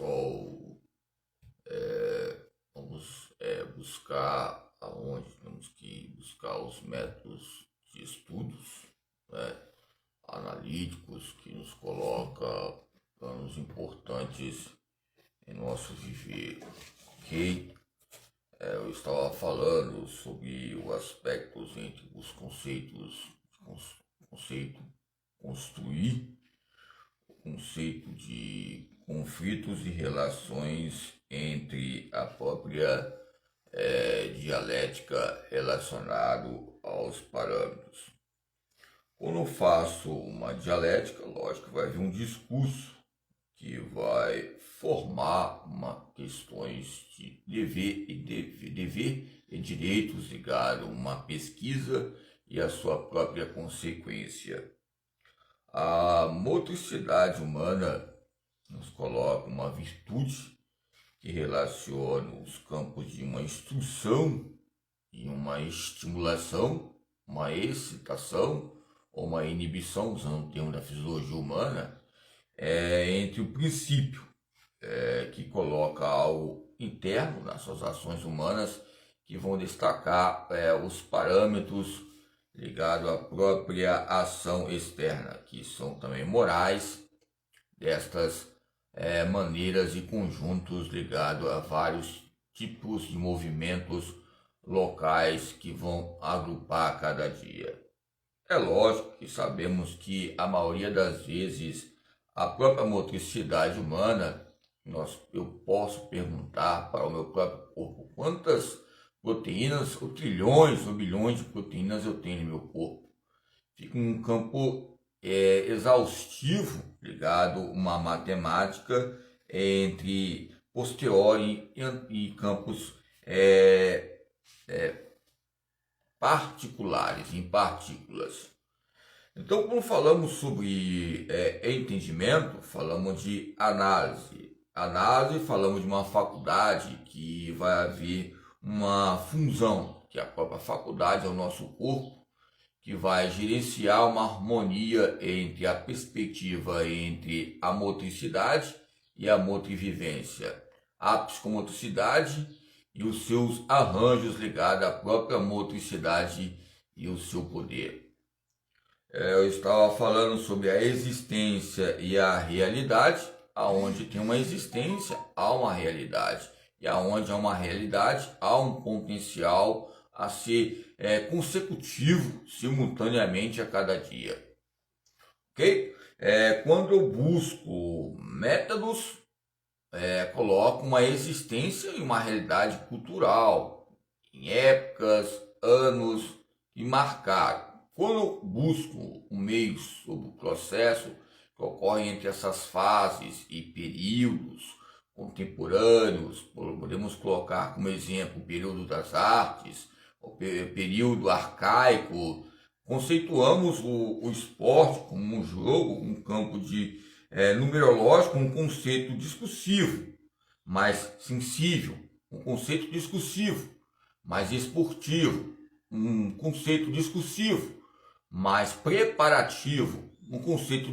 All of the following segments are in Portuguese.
pessoal, vamos buscar aonde temos que buscar os métodos de estudos, né, analíticos que nos coloca planos importantes em nosso viver, ok? Eu estava falando sobre os aspectos entre os conceitos, conceito construir, o conceito de conflitos e relações entre a própria dialética relacionado aos parâmetros. Quando eu faço uma dialética, lógico que vai haver um discurso que vai formar questões de dever e direitos ligados a uma pesquisa e a sua própria consequência. A motricidade humana nos coloca uma virtude que relaciona os campos de uma instrução e uma estimulação, uma excitação ou uma inibição, usando o termo da fisiologia humana, entre o princípio que coloca algo interno nas suas ações humanas que vão destacar os parâmetros ligados à própria ação externa, que são também morais, destas maneiras e conjuntos ligados a vários tipos de movimentos locais que vão agrupar cada dia. É lógico que sabemos que a maioria das vezes a própria motricidade humana, eu posso perguntar para o meu próprio corpo quantas proteínas, ou trilhões ou bilhões de proteínas eu tenho no meu corpo. Fica um campo exaustivo ligado a uma matemática entre posteriori e campos particulares, em partículas. Então, quando falamos sobre entendimento, falamos de análise. Análise, falamos de uma faculdade que vai haver uma função, que a própria faculdade é o nosso corpo, que vai gerenciar uma harmonia entre a perspectiva entre a motricidade e a motrivivência. A psicomotricidade e os seus arranjos ligados à própria motricidade e o seu poder. Eu estava falando sobre a existência e a realidade. Aonde tem uma existência, há uma realidade. E aonde há uma realidade, há um potencial a ser consecutivo, simultaneamente a cada dia. Ok? Quando eu busco métodos, coloco uma existência e uma realidade cultural, em épocas, anos que marcaram. Quando eu busco um meio sobre o processo que ocorre entre essas fases e períodos contemporâneos, podemos colocar como exemplo o período das artes, o período arcaico, conceituamos o esporte como um jogo, um campo de numerológico, um conceito discursivo, mais sensível, um conceito discursivo, mais esportivo, um conceito discursivo, mais preparativo, um conceito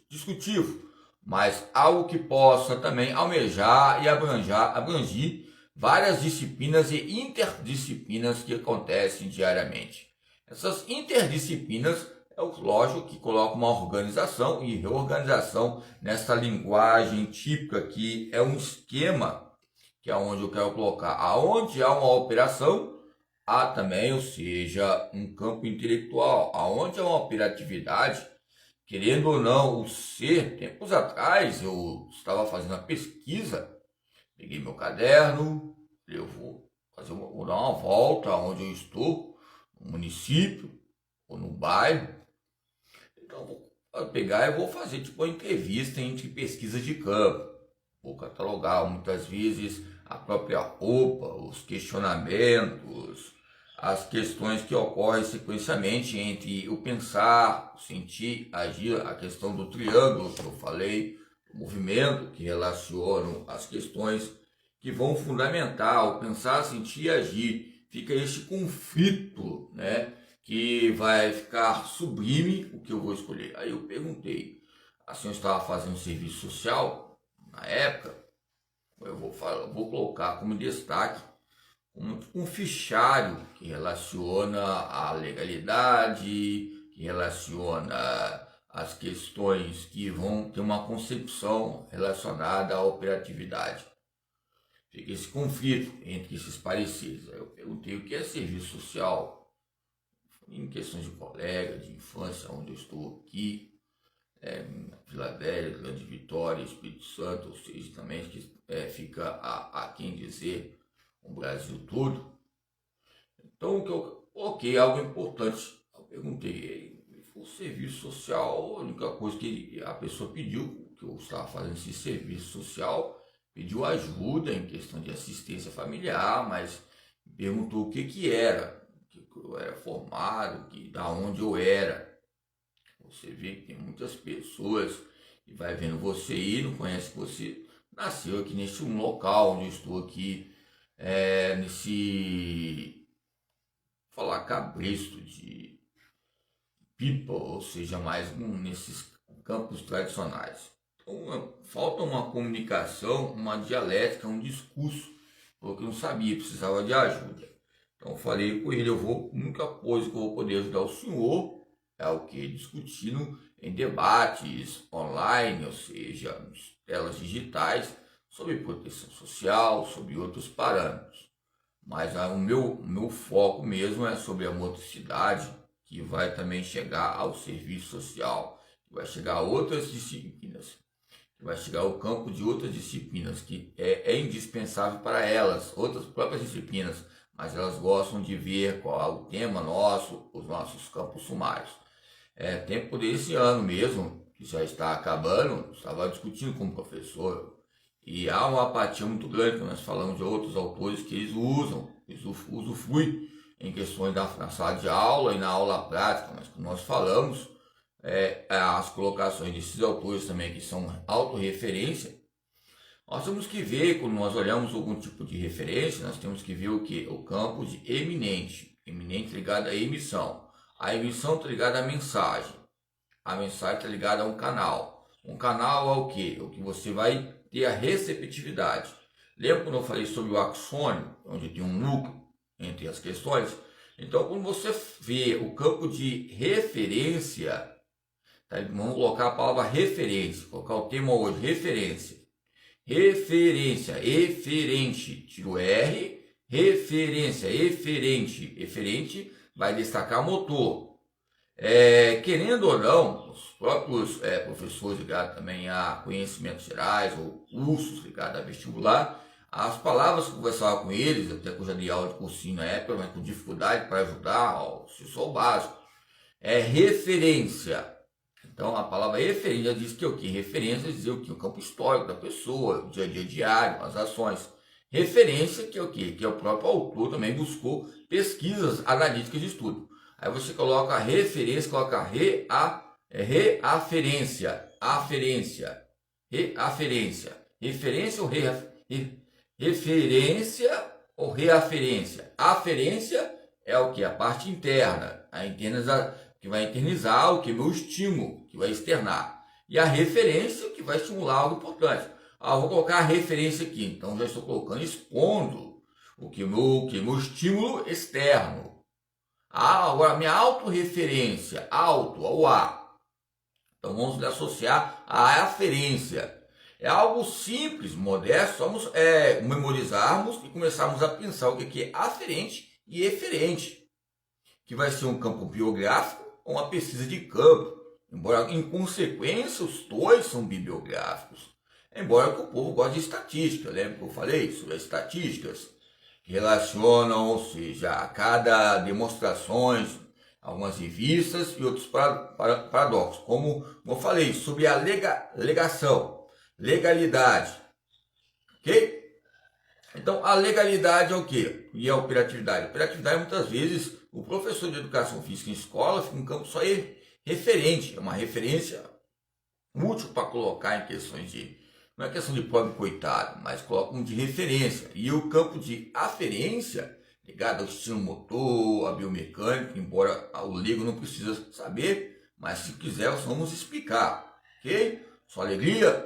discutivo, mas algo que possa também almejar e abrangir várias disciplinas e interdisciplinas que acontecem diariamente. Essas interdisciplinas é lógico que coloca uma organização e reorganização nessa linguagem típica que é um esquema, que é onde eu quero colocar, aonde há uma operação, há também, ou seja, um campo intelectual, aonde há uma operatividade, querendo ou não, o ser, tempos atrás eu estava fazendo a pesquisa, peguei meu caderno, eu vou dar uma volta onde eu estou, no município ou no bairro, então vou pegar e vou fazer tipo uma entrevista entre pesquisas de campo, vou catalogar muitas vezes a própria roupa, os questionamentos, as questões que ocorrem sequencialmente entre o pensar, o sentir, agir, a questão do triângulo que eu falei, o movimento que relacionam as questões que vão fundamentar o pensar, sentir e agir. Fica este conflito, né, que vai ficar sublime o que eu vou escolher. Aí eu perguntei, assim eu estava fazendo serviço social na época, vou colocar como destaque um fichário que relaciona a legalidade, que relaciona as questões que vão ter uma concepção relacionada à operatividade. Fica esse conflito entre esses pareceres. Aí eu perguntei o que é serviço social, em questões de colega, de infância, onde eu estou aqui, Vila Velha, Grande Vitória, Espírito Santo, ou seja, também que fica a quem dizer o Brasil todo. Então, o que eu coloquei algo importante, eu perguntei, o serviço social, a única coisa que a pessoa pediu, que eu estava fazendo esse serviço social, pediu ajuda em questão de assistência familiar, mas perguntou o que era, que eu era formado, da onde eu era. Você vê que tem muitas pessoas que vai vendo você aí, não conhece que você nasceu aqui nesse local onde eu estou aqui, nesse falar cabresto de pipa, ou seja, mais nesses campos tradicionais. Então, falta uma comunicação, uma dialética, um discurso, porque eu não sabia, precisava de ajuda. Então eu falei com ele, a única coisa que eu vou poder ajudar o senhor é o que? Discutindo em debates online, ou seja, nas telas digitais, sobre proteção social, sobre outros parâmetros. Mas o meu foco mesmo é sobre a motricidade, que vai também chegar ao serviço social, que vai chegar a outras disciplinas, que vai chegar ao campo de outras disciplinas, que é indispensável para elas, outras próprias disciplinas, mas elas gostam de ver qual é o tema nosso, os nossos campos sumários. Tempo desse ano mesmo, que já está acabando, estava discutindo com o professor, e há uma apatia muito grande, nós falamos de outros autores que eles usufruem em questões na sala de aula e na aula prática, mas que nós falamos, as colocações desses autores também que são autorreferência, nós temos que ver, quando nós olhamos algum tipo de referência, nós temos que ver o que? O campo de eminente, eminente ligado à emissão. A emissão está ligada à mensagem. A mensagem está ligada a um canal. Um canal é o quê? O que você vai ter a receptividade. Lembra quando eu falei sobre o axônio, onde tem um núcleo entre as questões? Então, quando você vê o campo de referência, tá? Vamos colocar a palavra referência, colocar o tema hoje, referência. Referência, eferente, tira o R, referência, eferente, eferente, vai destacar motor. Querendo ou não, os próprios professores ligados também a conhecimentos gerais ou cursos ligados a vestibular, as palavras que eu conversava com eles, até que eu já dei aula de cursinho na época, mas com dificuldade para ajudar, se só o básico, referência. Então a palavra referência diz que o que? Referência diz o que? O campo histórico da pessoa, o dia a dia diário, as ações. Referência, que é o quê? Que é o próprio autor também buscou pesquisas analíticas de estudo. Aí você coloca a referência, coloca reaferência, aferência, reaferência, referência ou referência ou reaferência. Aferência é o que? A parte interna, que vai internizar o que? Meu estímulo, que vai externar. E a referência, que vai estimular algo importante. Vou colocar a referência aqui, então já estou colocando, expondo o que meu estímulo externo. Agora minha autorreferência, o A. Então vamos associar a aferência. É algo simples, modesto, vamos memorizarmos e começarmos a pensar o que é aferente e eferente, que vai ser um campo biográfico ou uma pesquisa de campo, embora em consequência os dois são bibliográficos. Embora que o povo goste de estatística, lembra que eu falei sobre as estatísticas que relacionam, ou seja, a cada demonstrações, algumas revistas e outros paradoxos, como eu falei, sobre a legalidade, ok? Então, a legalidade é o quê? E a operatividade? A operatividade, muitas vezes, o professor de educação física em escola fica um campo só referente, é uma referência útil para colocar em questões de, não é questão de pobre coitado, mas colocam de referência. E o campo de aferência, ligado ao estilo motor, a biomecânica, embora o leigo não precisa saber, mas se quiser, nós vamos explicar, ok? Sua alegria,